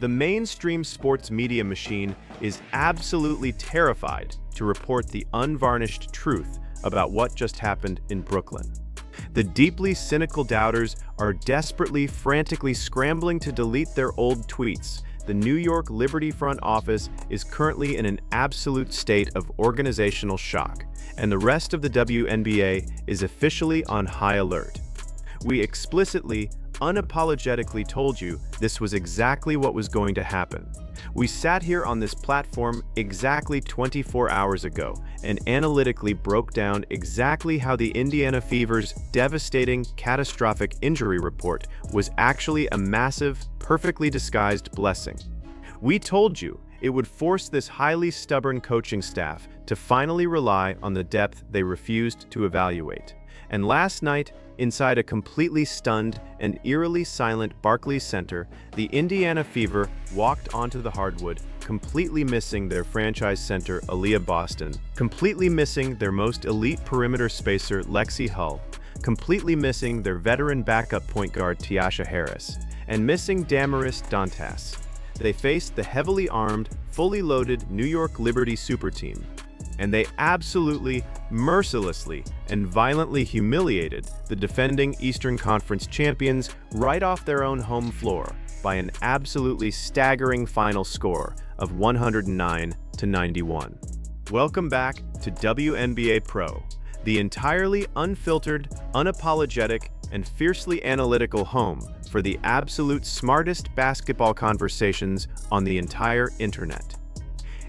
The mainstream sports media machine is absolutely terrified to report the unvarnished truth about what just happened in Brooklyn. The deeply cynical doubters are desperately, frantically scrambling to delete their old tweets. The New York Liberty front office is currently in an absolute state of organizational shock, and the rest of the WNBA is officially on high alert. We explicitly, unapologetically told you this was exactly what was going to happen. We sat here on this platform exactly 24 hours ago and analytically broke down exactly how the Indiana Fever's devastating, catastrophic injury report was actually a massive, perfectly disguised blessing. We told you it would force this highly stubborn coaching staff to finally rely on the depth they refused to evaluate. And last night, inside a completely stunned and eerily silent Barclays Center, the Indiana Fever walked onto the hardwood, completely missing their franchise center, Aaliyah Boston, completely missing their most elite perimeter spacer, Lexi Hull, completely missing their veteran backup point guard, Tiasha Harris, and missing Damaris Dantas. They faced the heavily armed, fully loaded New York Liberty super team, and they absolutely, mercilessly, and violently humiliated the defending Eastern Conference champions right off their own home floor by an absolutely staggering final score of 109-91. Welcome back to WNBA Pro, the entirely unfiltered, unapologetic, and fiercely analytical home for the absolute smartest basketball conversations on the entire internet.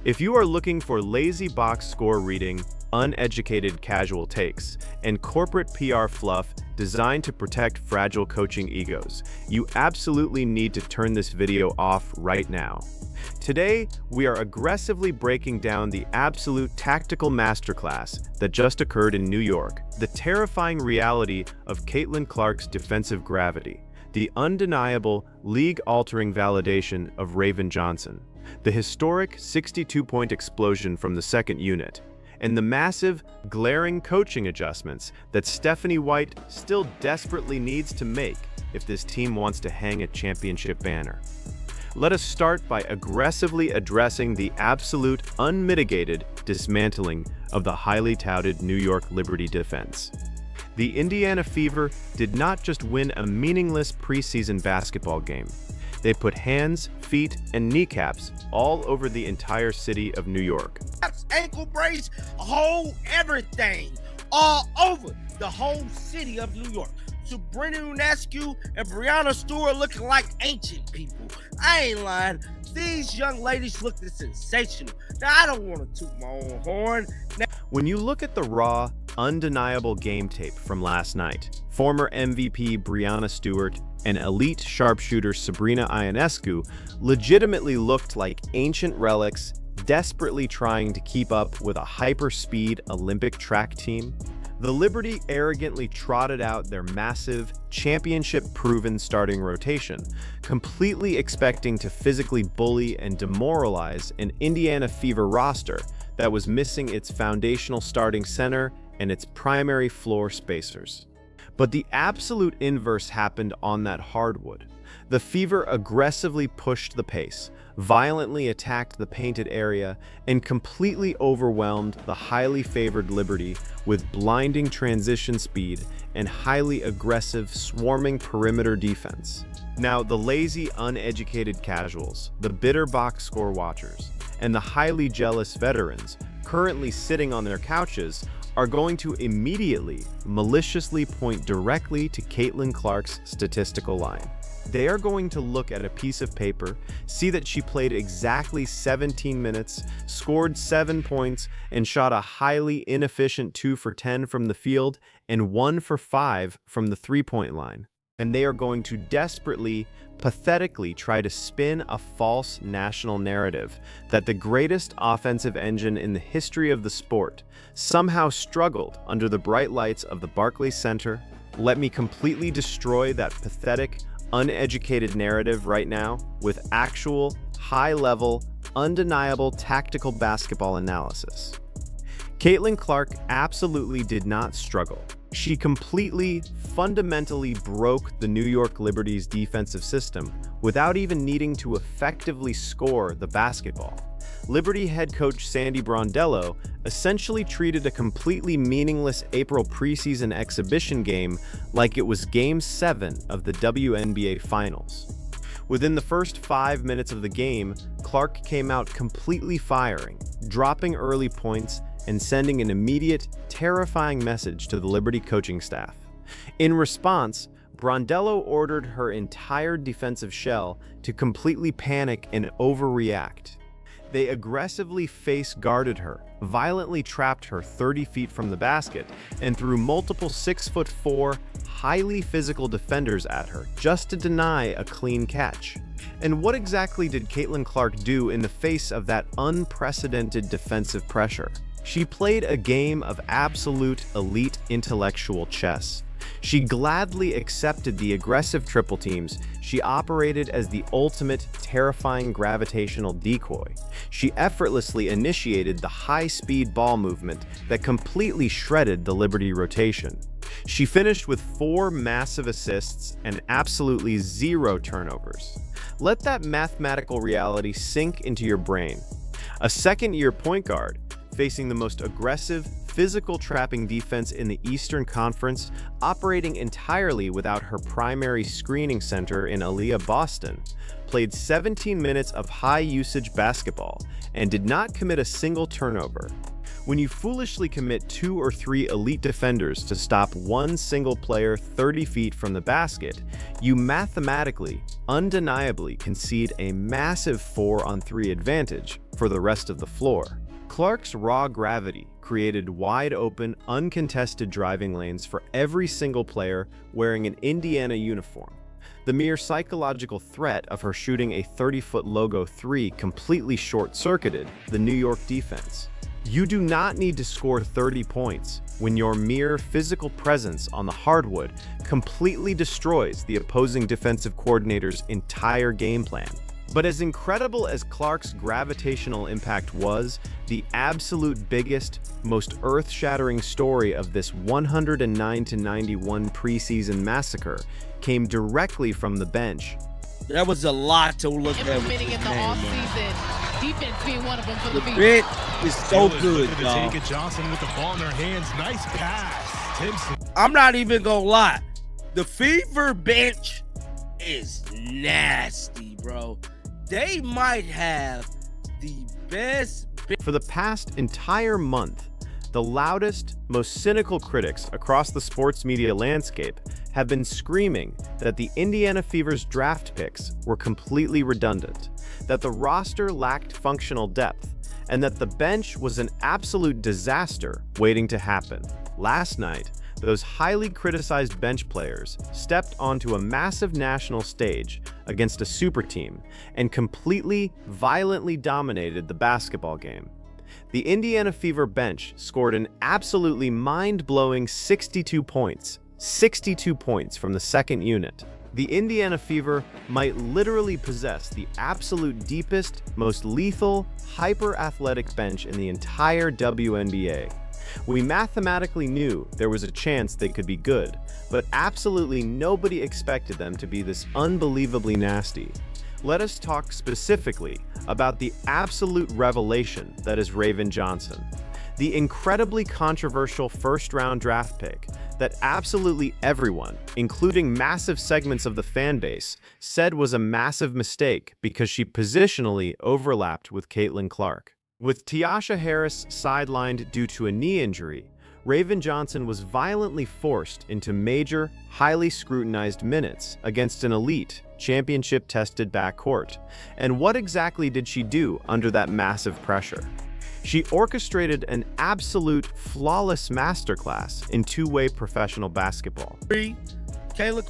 If you are looking for lazy box score reading, uneducated casual takes, and corporate PR fluff designed to protect fragile coaching egos, you absolutely need to turn this video off right now. Today, we are aggressively breaking down the absolute tactical masterclass that just occurred in New York, the terrifying reality of Caitlin Clark's defensive gravity, the undeniable, league-altering validation of Raven Johnson, the historic 62-point explosion from the second unit, and the massive, glaring coaching adjustments that Stephanie White still desperately needs to make if this team wants to hang a championship banner. Let us start by aggressively addressing the absolute, unmitigated dismantling of the highly touted New York Liberty defense. The Indiana Fever did not just win a meaningless preseason basketball game. They put hands, feet, and kneecaps all over the entire city of New York. Ankle brace, everything, all over the whole city of New York. Sabrina Ionescu and Breanna Stewart looking like ancient people. I ain't lying. These young ladies looked sensational. Now, I don't want to toot my own horn. When you look at the raw, undeniable game tape from last night, former MVP Breanna Stewart and elite sharpshooter Sabrina Ionescu legitimately looked like ancient relics, desperately trying to keep up with a hyper-speed Olympic track team. The Liberty arrogantly trotted out their massive, championship-proven starting rotation, completely expecting to physically bully and demoralize an Indiana Fever roster that was missing its foundational starting center and its primary floor spacers. But the absolute inverse happened on that hardwood. The Fever aggressively pushed the pace, violently attacked the painted area, and completely overwhelmed the highly favored Liberty with blinding transition speed and highly aggressive, swarming perimeter defense. Now, the lazy, uneducated casuals, the bitter box score watchers, and the highly jealous veterans currently sitting on their couches are going to immediately, maliciously point directly to Caitlin Clark's statistical line. They are going to look at a piece of paper, see that she played exactly 17 minutes, scored 7 points, and shot a highly inefficient 2 for 10 from the field and 1 for 5 from the three-point line. And they are going to desperately, pathetically try to spin a false national narrative that the greatest offensive engine in the history of the sport somehow struggled under the bright lights of the Barclays Center. Let me completely destroy that pathetic, uneducated narrative right now with actual, high-level, undeniable tactical basketball analysis. Caitlin Clark absolutely did not struggle. She completely, fundamentally broke the New York Liberty's defensive system without even needing to effectively score the basketball. Liberty head coach Sandy Brondello essentially treated a completely meaningless April preseason exhibition game like it was Game 7 of the WNBA Finals. Within the first 5 minutes of the game, Clark came out completely firing, dropping early points and sending an immediate, terrifying message to the Liberty coaching staff. In response, Brondello ordered her entire defensive shell to completely panic and overreact. They aggressively face-guarded her, violently trapped her 30 feet from the basket, and threw multiple 6'4", highly physical defenders at her just to deny a clean catch. And what exactly did Caitlin Clark do in the face of that unprecedented defensive pressure? She played a game of absolute elite intellectual chess. She gladly accepted the aggressive triple teams. She operated as the ultimate terrifying gravitational decoy. She effortlessly initiated the high-speed ball movement that completely shredded the Liberty rotation. She finished with 4 massive assists and absolutely 0 turnovers. Let that mathematical reality sink into your brain. A second-year point guard, facing the most aggressive, physical trapping defense in the Eastern Conference, operating entirely without her primary screening center in Aaliyah Boston, played 17 minutes of high-usage basketball and did not commit a single turnover. When you foolishly commit 2 or 3 elite defenders to stop one single player 30 feet from the basket, you mathematically, undeniably concede a massive 4-on-3 advantage for the rest of the floor. Clark's raw gravity created wide-open, uncontested driving lanes for every single player wearing an Indiana uniform. The mere psychological threat of her shooting a 30-foot logo 3 completely short-circuited the New York defense. You do not need to score 30 points when your mere physical presence on the hardwood completely destroys the opposing defensive coordinator's entire game plan. But as incredible as Clark's gravitational impact was, the absolute biggest, most earth-shattering story of this 109-91 preseason massacre came directly from the bench. That was a lot to look at. Implementing in the offseason, defense being one of them for the The bench is so good, y'all. Johnson with the ball in their hands. Nice pass. Timpson. I'm not even gonna lie. The Fever bench is nasty, bro. They might have the best. For the past entire month, the loudest, most cynical critics across the sports media landscape have been screaming that the Indiana Fever's draft picks were completely redundant, that the roster lacked functional depth, and that the bench was an absolute disaster waiting to happen. Last night, those highly criticized bench players stepped onto a massive national stage against a super team and completely, violently dominated the basketball game. The Indiana Fever bench scored an absolutely mind-blowing 62 points from the second unit. The Indiana Fever might literally possess the absolute deepest, most lethal, hyper-athletic bench in the entire WNBA. We mathematically knew there was a chance they could be good, but absolutely nobody expected them to be this unbelievably nasty. Let us talk specifically about the absolute revelation that is Raven Johnson, the incredibly controversial first-round draft pick that absolutely everyone, including massive segments of the fan base, said was a massive mistake because she positionally overlapped with Caitlin Clark. With Tiasha Harris sidelined due to a knee injury, Raven Johnson was violently forced into major, highly scrutinized minutes against an elite, championship-tested backcourt. And what exactly did she do under that massive pressure? She orchestrated an absolute, flawless masterclass in two-way professional basketball. Caitlin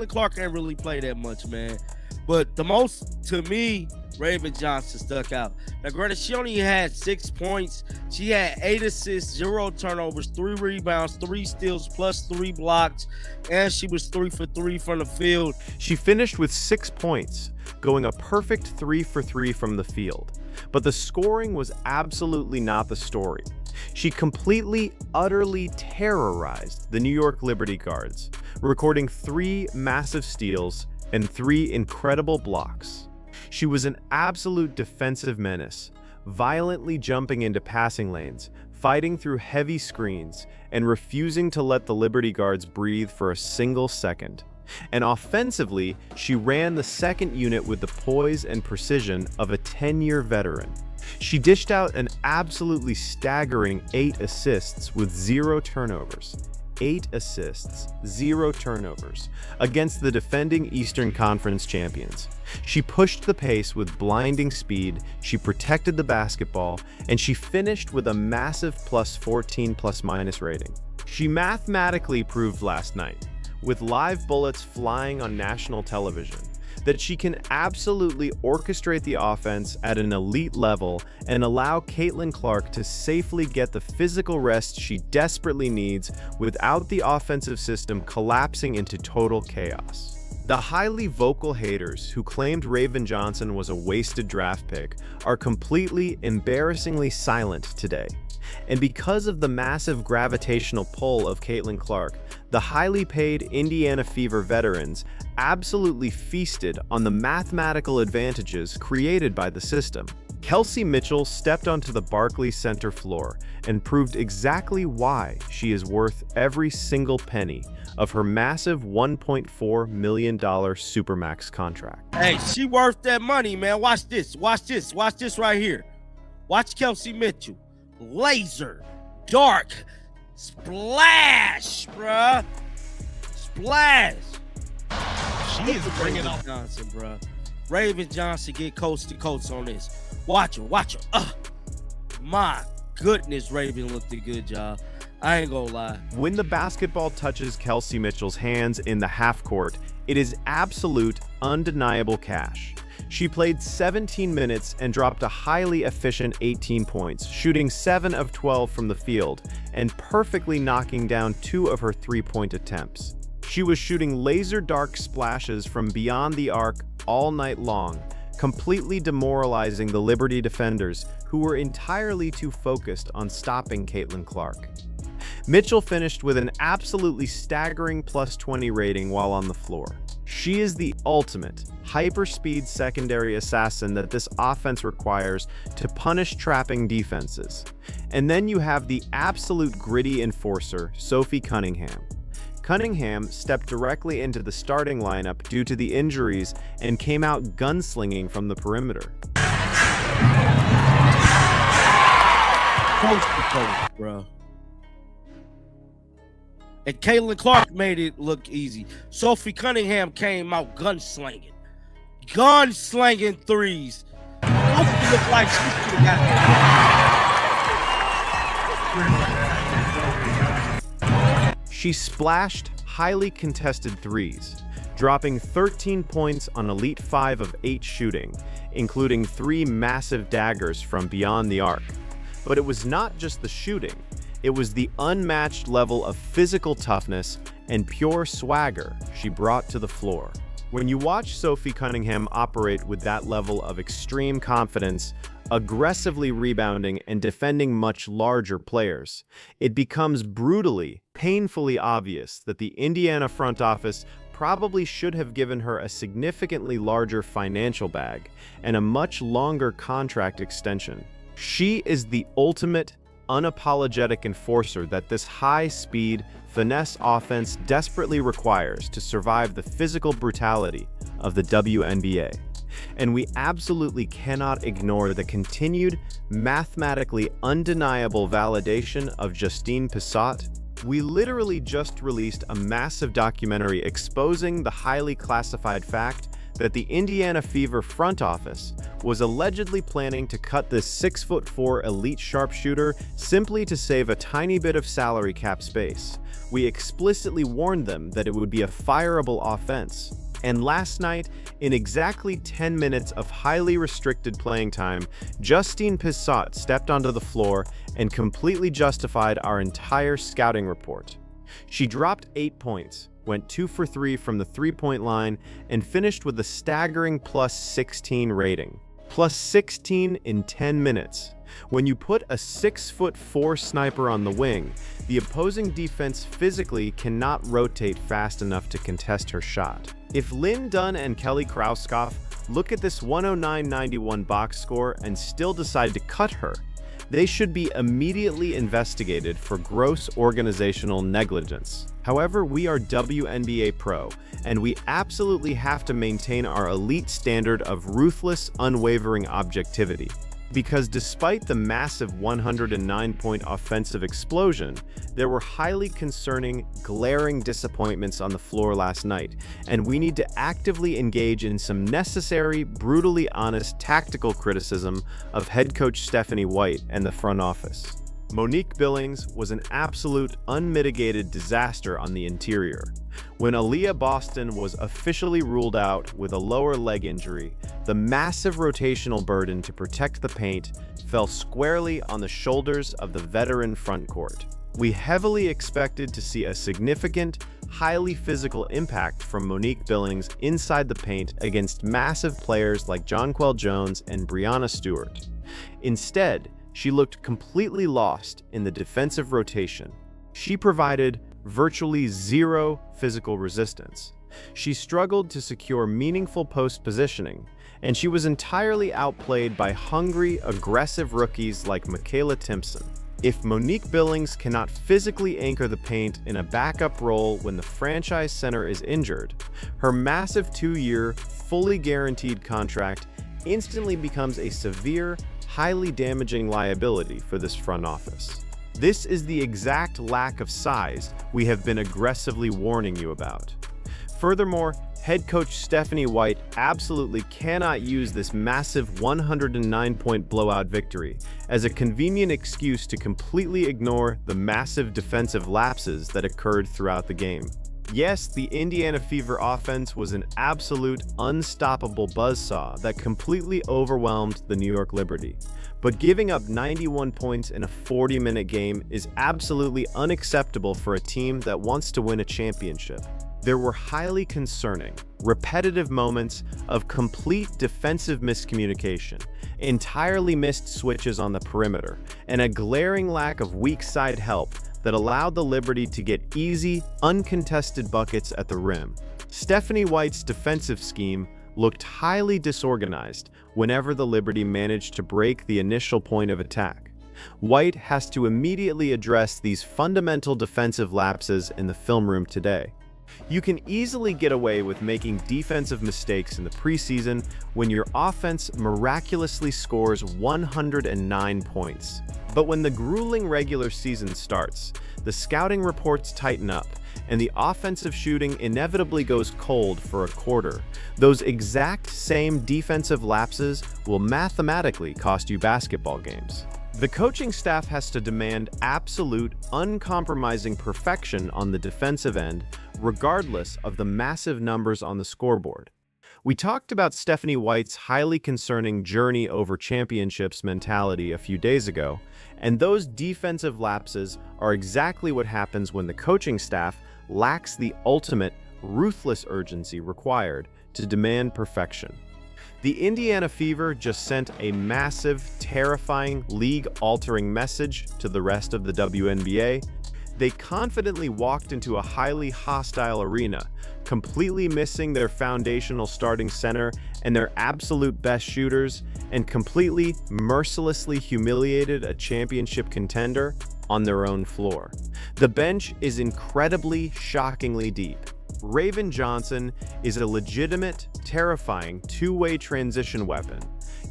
Clark ain't really play that much, man. But the most, to me, Raven Johnson stuck out. Now, granted, she only had 6 points. She had 8 assists, 0 turnovers, 3 rebounds, 3 steals, plus 3 blocks, and she was 3 for 3 from the field. She finished with 6 points, going a perfect 3 for 3 from the field. But the scoring was absolutely not the story. She completely, utterly terrorized the New York Liberty Guards, recording 3 massive steals and 3 incredible blocks. She was an absolute defensive menace, violently jumping into passing lanes, fighting through heavy screens, and refusing to let the Liberty Guards breathe for a single second. And offensively, she ran the second unit with the poise and precision of a 10-year veteran. She dished out an absolutely staggering 8 assists with 0 turnovers. 8 assists, 0 turnovers, against the defending Eastern Conference champions. She pushed the pace with blinding speed, she protected the basketball, and she finished with a massive +14 ± rating. She mathematically proved last night, with live bullets flying on national television, that she can absolutely orchestrate the offense at an elite level and allow Caitlin Clark to safely get the physical rest she desperately needs without the offensive system collapsing into total chaos. The highly vocal haters who claimed Raven Johnson was a wasted draft pick are completely, embarrassingly silent today. And because of the massive gravitational pull of Caitlin Clark, the highly paid Indiana Fever veterans absolutely feasted on the mathematical advantages created by the system. Kelsey Mitchell stepped onto the Barclays Center floor and proved exactly why she is worth every single penny of her massive $1.4 million Supermax contract. Hey, she worth that money, man. Watch this. Watch this. Watch this right here. Watch Kelsey Mitchell. Laser. Dark. Splash, bruh. Splash. She is bringing up Johnson, bruh. Raven Johnson get coast to coast on this. Watch her. Watch her. My goodness, Raven looked a good job. I ain't gonna lie. When the basketball touches Kelsey Mitchell's hands in the half court, it is absolute, undeniable cash. She played 17 minutes and dropped a highly efficient 18 points, shooting 7 of 12 from the field and perfectly knocking down 2 of her 3-point attempts. She was shooting laser dark splashes from beyond the arc all night long, completely demoralizing the Liberty defenders who were entirely too focused on stopping Caitlin Clark. Mitchell finished with an absolutely staggering +20 rating while on the floor. She is the ultimate hyperspeed secondary assassin that this offense requires to punish trapping defenses. And then you have the absolute gritty enforcer, Sophie Cunningham. Cunningham stepped directly into the starting lineup due to the injuries and came out gunslinging from the perimeter. Coast to coast, bro. And Caitlin Clark made it look easy. Sophie Cunningham came out gunslinging. Gunslinging threes. Sophie looked like she could have got that. She splashed highly contested threes, dropping 13 points on Elite 5 of 8 shooting, including 3 massive daggers from beyond the arc. But it was not just the shooting. It was the unmatched level of physical toughness and pure swagger she brought to the floor. When you watch Sophie Cunningham operate with that level of extreme confidence, aggressively rebounding and defending much larger players, it becomes brutally, painfully obvious that the Indiana front office probably should have given her a significantly larger financial bag and a much longer contract extension. She is the ultimate unapologetic enforcer that this high-speed, finesse offense desperately requires to survive the physical brutality of the WNBA. And we absolutely cannot ignore the continued, mathematically undeniable validation of Justine Pissot. We literally just released a massive documentary exposing the highly classified fact that the Indiana Fever front office was allegedly planning to cut this 6'4" elite sharpshooter simply to save a tiny bit of salary cap space. We explicitly warned them that it would be a fireable offense. And last night, in exactly 10 minutes of highly restricted playing time, Justine Pissot stepped onto the floor and completely justified our entire scouting report. She dropped 8 points, went 2 for 3 from the 3-point line, and finished with a staggering +16 rating. +16 in 10 minutes. When you put a 6'4" sniper on the wing, the opposing defense physically cannot rotate fast enough to contest her shot. If Lynn Dunn and Kelly Krauskopf look at this 109-91 box score and still decide to cut her, they should be immediately investigated for gross organizational negligence. However, we are WNBA Pro, and we absolutely have to maintain our elite standard of ruthless, unwavering objectivity. Because despite the massive 109-point offensive explosion, there were highly concerning, glaring disappointments on the floor last night, and we need to actively engage in some necessary, brutally honest tactical criticism of head coach Stephanie White and the front office. Monique Billings was an absolute, unmitigated disaster on the interior. When Aaliyah Boston was officially ruled out with a lower leg injury, the massive rotational burden to protect the paint fell squarely on the shoulders of the veteran frontcourt. We heavily expected to see a significant, highly physical impact from Monique Billings inside the paint against massive players like Jonquel Jones and Breanna Stewart. Instead, she looked completely lost in the defensive rotation. She provided virtually zero physical resistance. She struggled to secure meaningful post positioning, and she was entirely outplayed by hungry, aggressive rookies like Michaela Timpson. If Monique Billings cannot physically anchor the paint in a backup role when the franchise center is injured, her massive 2-year, fully guaranteed contract instantly becomes a severe, highly damaging liability for this front office. This is the exact lack of size we have been aggressively warning you about. Furthermore, head coach Stephanie White absolutely cannot use this massive 109-point blowout victory as a convenient excuse to completely ignore the massive defensive lapses that occurred throughout the game. Yes, the Indiana Fever offense was an absolute, unstoppable buzzsaw that completely overwhelmed the New York Liberty. But giving up 91 points in a 40-minute game is absolutely unacceptable for a team that wants to win a championship. There were highly concerning, repetitive moments of complete defensive miscommunication, entirely missed switches on the perimeter, and a glaring lack of weak side help that allowed the Liberty to get easy, uncontested buckets at the rim. Stephanie White's defensive scheme looked highly disorganized whenever the Liberty managed to break the initial point of attack. White has to immediately address these fundamental defensive lapses in the film room today. You can easily get away with making defensive mistakes in the preseason when your offense miraculously scores 109 points. But when the grueling regular season starts, the scouting reports tighten up, and the offensive shooting inevitably goes cold for a quarter. Those exact same defensive lapses will mathematically cost you basketball games. The coaching staff has to demand absolute, uncompromising perfection on the defensive end, regardless of the massive numbers on the scoreboard. We talked about Stephanie White's highly concerning journey over championships mentality a few days ago, and those defensive lapses are exactly what happens when the coaching staff lacks the ultimate, ruthless urgency required to demand perfection. The Indiana Fever just sent a massive, terrifying, league-altering message to the rest of the WNBA. They confidently walked into a highly hostile arena, completely missing their foundational starting center and their absolute best shooters, and completely, mercilessly humiliated a championship contender on their own floor. The bench is incredibly, shockingly deep. Raven Johnson is a legitimate, terrifying two-way transition weapon.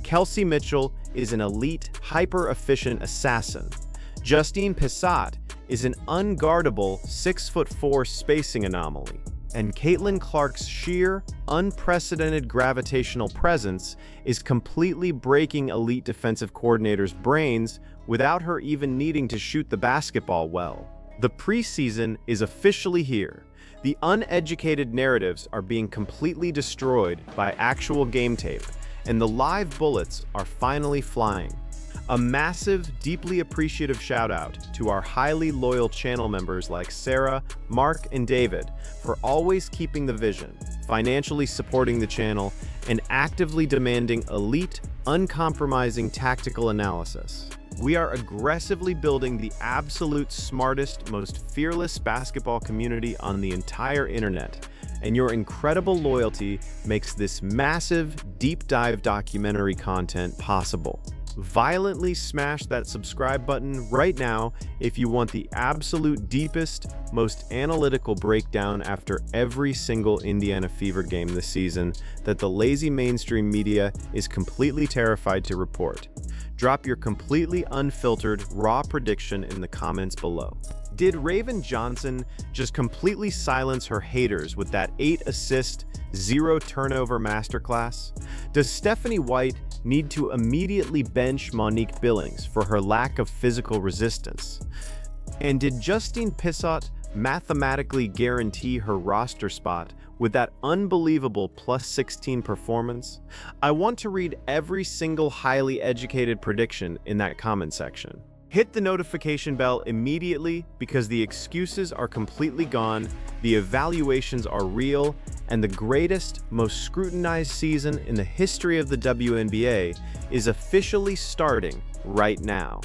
Kelsey Mitchell is an elite, hyper-efficient assassin. Justine Pissot is an unguardable 6'4" spacing anomaly. And Caitlin Clark's sheer, unprecedented gravitational presence is completely breaking elite defensive coordinators' brains without her even needing to shoot the basketball well. The preseason is officially here. The uneducated narratives are being completely destroyed by actual game tape, and the live bullets are finally flying. A massive, deeply appreciative shout out to our highly loyal channel members like Sarah, Mark, and David for always keeping the vision, financially supporting the channel, and actively demanding elite, uncompromising tactical analysis. We are aggressively building the absolute smartest, most fearless basketball community on the entire internet, and your incredible loyalty makes this massive, deep dive documentary content possible. Violently smash that subscribe button right now if you want the absolute deepest, most analytical breakdown after every single Indiana Fever game this season that the lazy mainstream media is completely terrified to report. Drop your completely unfiltered, raw prediction in the comments below. Did Raven Johnson just completely silence her haters with that 8-assist, 0-turnover masterclass? Does Stephanie White need to immediately bench Monique Billings for her lack of physical resistance? And did Justine Pissot mathematically guarantee her roster spot with that unbelievable +16 performance? I want to read every single highly educated prediction in that comment section. Hit the notification bell immediately because the excuses are completely gone, the evaluations are real, and the greatest, most scrutinized season in the history of the WNBA is officially starting right now.